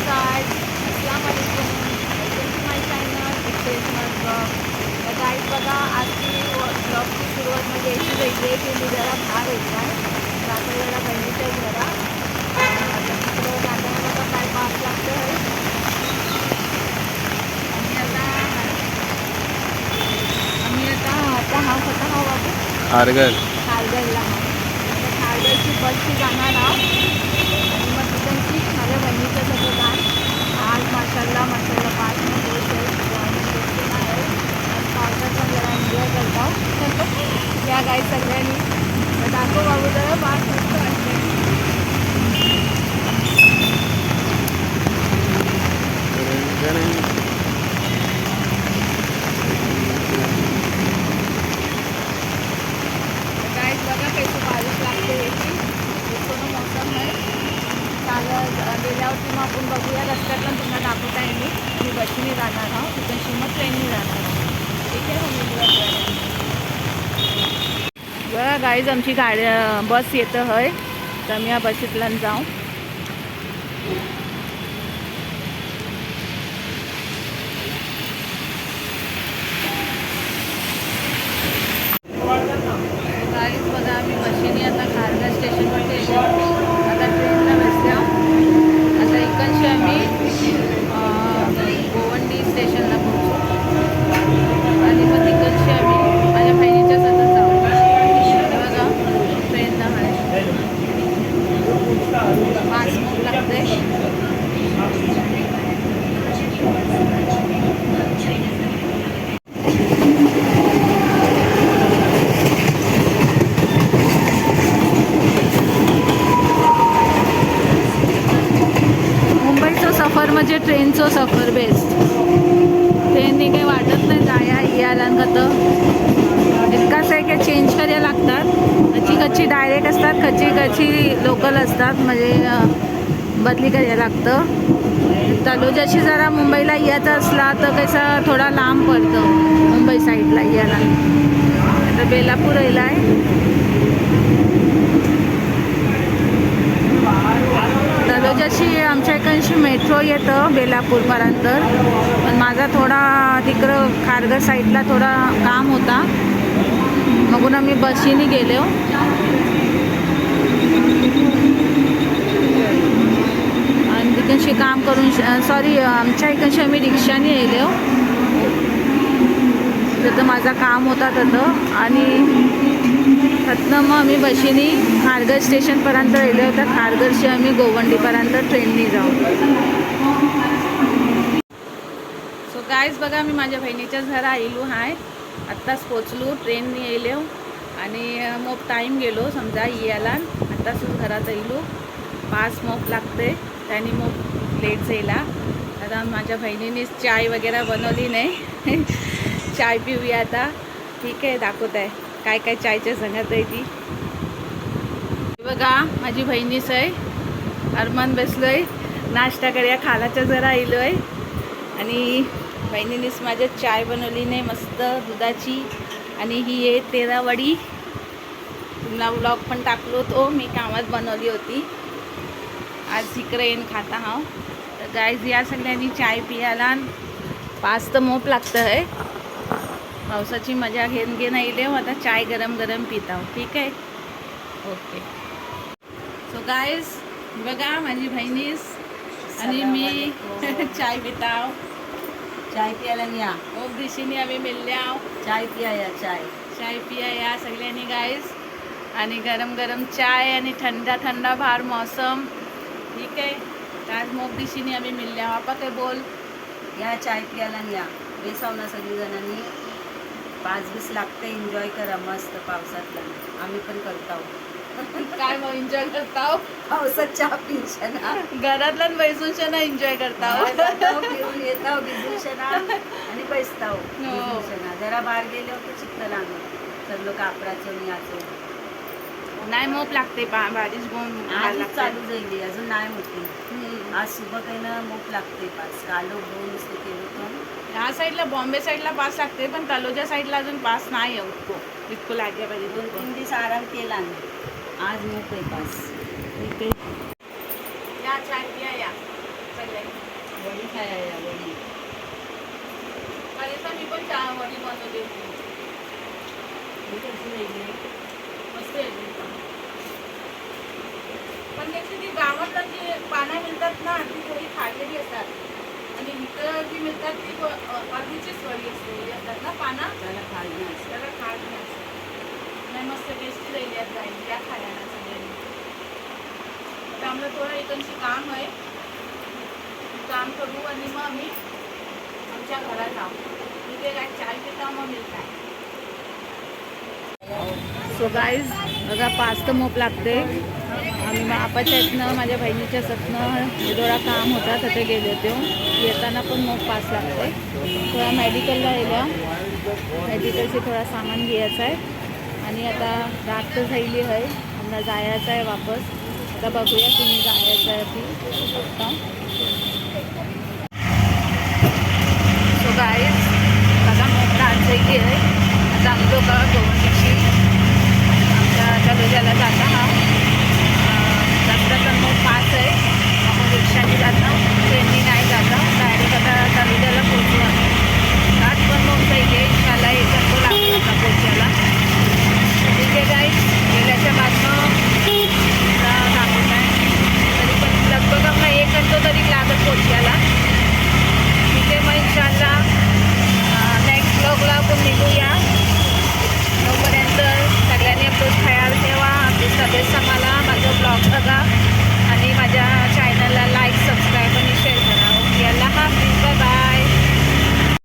Guys, अस्सलाम वालेकुम, welcome to my channel express blog. तर गाइस बघा, आजची ब्लॉगची सुरुवात म्हणजे याची वेगळी आहे की मी जरा बाहेर येत आहे. रात्री जरा बहिणीच्या घरा तिकडं जाताना बघा काय पास लागतं आहे. आम्ही आता हा होता हा बाबू खारघरला हा खारघरची बसची जाणार आहोत आणि मग तिथंची माझ्या बहिणीचं सगळं गाण आज माशाल्लाह पाच आहे. आज पावसात पण जरा एन्जॉय करतो या गाई सगळ्यांनी. तर दाखव बाबू जरा पाच मस्त वाटते. बघा कैसे बारिश लागते याची पूर्ण मौसम आहे. गेल्यावरती मग आपण बघूया रस्त्यातला तुम्हाला दाखवता येईल. मी बसने जाणार आहोत तिथून मग ट्रेनने जाणार आहोत. ठीक आहे बघा गाईज आमची गाडी बस येतं आहे तर मी या बसीतला जाऊ. गाईज बघा आम्ही बसीने आता खारघर स्टेशनवरती येतो. आता ट्रेनला बसल्या. आता इकडची आम्ही गोवंडी स्टेशनला पोहोचू आणि मग तिकडची आम्ही माझ्या बहिणीच्या सतत जाऊ. बघा ट्रेनला आहे 5 मिनिट लागते. सफर म्हणजे ट्रेनचं सफर बेस्ट. ट्रेनने काही वाटत नाही जाया यायला तर इतकाच आहे की चेंज करायला लागतात. कच्ची डायरेक्ट असतात, कच्ची लोकल असतात म्हणजे बदली करायला लागतं. तलोजाशी जरा मुंबईला यायचं असला तर कसं थोडा लांब पडतं मुंबई साईडला यायला. आता बेलापूर यायला आहे. तलोजाशी आमच्या इकडची मेट्रो येतं बेलापूरपर्यंत. पण माझा थोडा तिकडं खारघर साईडला थोडा काम होता मगून आम्ही बसीने गेलो. आणि तिकडची काम करून सॉरी आमच्या इकडची आम्ही रिक्षाने येलो. तिथं माझा काम होता तिथं आणि तिथनं मग आम्ही बशीने खारघर स्टेशनपर्यंत गेलो. तर खारघरशी आम्ही गोवंडीपर्यंत ट्रेनने जाऊ. सो गाईज बघा मी माझ्या बहिणीच्याच घरा येलो आहे. आत्ताच पोचलो ट्रेनने येलो आणि मग टाईम गेलो समजा यायला. आत्ताच घरात येलो 5 मिनिट लागते त्याने मग लेट जायला. आता माझ्या बहिणीने चाय वगैरे बनवली नाही. चाय पिऊया आता. ठीक आहे दाखवत आहे काय काय चायच्या संगत आहे ती. बघा माझी बहिणीच आहे अरमान बसलोय नाश्ता करूया खालाच्या जरा येलो आहे. आणि बहिणीनेच माझ्या चाय बनवली नाही मस्त दुधाची. आणि ही आहे 13 वडी. तुम्हाला ब्लॉग पण टाकलो तो मी कामात बनवली होती. आज इकडे येऊन खाता हा. तर गाईज या सगळ्यांनी चाय पियाला 5 तर मोप लागतं आहे. पावसाची मजा घे नाही लेव. आता चाय गरम गरम पिता हो. ठीक आहे ओके. सो गाईज बघा माझी बहिणीस आणि मी चाय पिताव. चाय पियाला या ओक दिशेने आम्ही मिळल्या चाय पिया या चाय पिया या सगळ्यांनी गाईज. आणि गरम गरम चाय आणि थंडा थंडा बाहेर मौसम. ठीक आहे आज मोग दिशेने आम्ही मिळल्या. आपा काय बोल या चाय पियाला या बेसाव ना सगळी जणांनी. 5-20 लागते. एन्जॉय करा मस्त पावसातला. आम्ही पण करतो काय मग एन्जॉय करताव पावसात चहा पिशना घरातला बैसून एन्जॉय करताव. फिरून येताव भिजूशना आणि बसताव भिजूशना. जरा बाहेर गेले होते चित्त लागलं सगळं कापडाचं मी याचं नाही मोप लागते बारिश आज चालू जाईल अजून नाही होती. आज सुबह काही ना मोप लागते 5. कालो 2 नुसते केलं पण ह्या साईडला बॉम्बे साईडला पास लागते पण तलोजा साईडला अजून पास नाही आहे. इतकं लागल्या पाहिजे 2-3 दिवस आराम केला नाही. आज मोप आहे 5. ठीक आहे या चाय पिया या सगळ्यांनी. खाया या वडी. कधी तर मी पण चहा वडी बनवते होती. ही कशी वेगळी? मस्त येते पण त्याची ती गावातला जी पानं मिळतात ना ती थोडी खाल्लेली असतात आणि इथं जी मिळतात ती अर्धीचीच वडी असते ही असतात ना पानं त्याला खायला असतं. त्याला खात नाही असं. नाही मस्त टेस्टी राहिली आहेत जाईल त्या खायला सगळ्यांनी. आता आम्हाला थोडं इकडची काम आहे काम करू आणि मग आम्ही आमच्या घरात जाऊ तिथे काय चाय पिता मग मिळतात. सो गाईज बघा 5 तर मोप लागते. आम्ही आपाच्या इथनं माझ्या बहिणीच्या सतनं थोडा काम होता तिथे गेले होते येताना पण मोप 5 लागते. थोडा मेडिकलला गेल्या मेडिकलचे थोडा सामान घ्यायचं आहे आणि आता रात तर झाली आहे आम्हाला जायचं आहे वापस. आता बघूया तुम्ही जायचं आहे ती बघता. सो गाईज बघा मोप रात झाली आहे. आता आम्ही दोघं दोन दिवशी आमच्या तलोजाला जाता हा रस्ता तर मग 5 आहे. आपण रिक्षाने जाता ट्रेननी नाही जाता डायरेक्ट आता तलोजाला पोहोचू आम्ही. रात पण मग जाईल मला 1 घंटा लागतो आता पोहोचायला. ठीक आहे गाईज गेल्याच्या बाजूनं दाखवत आहे तरी पण लगभग आम्हाला 1 घंटा तरी लागत पोहोचायला. ठीक आहे मग इंशाल्लाह नेक्स्ट ब्लॉगला आपण निघूया. तोपर्यंत सगळ्यांनी आपलं ख्याल ठेवा आपली तब्येत सांभाळा. माझं ब्लॉग बघा आणि माझ्या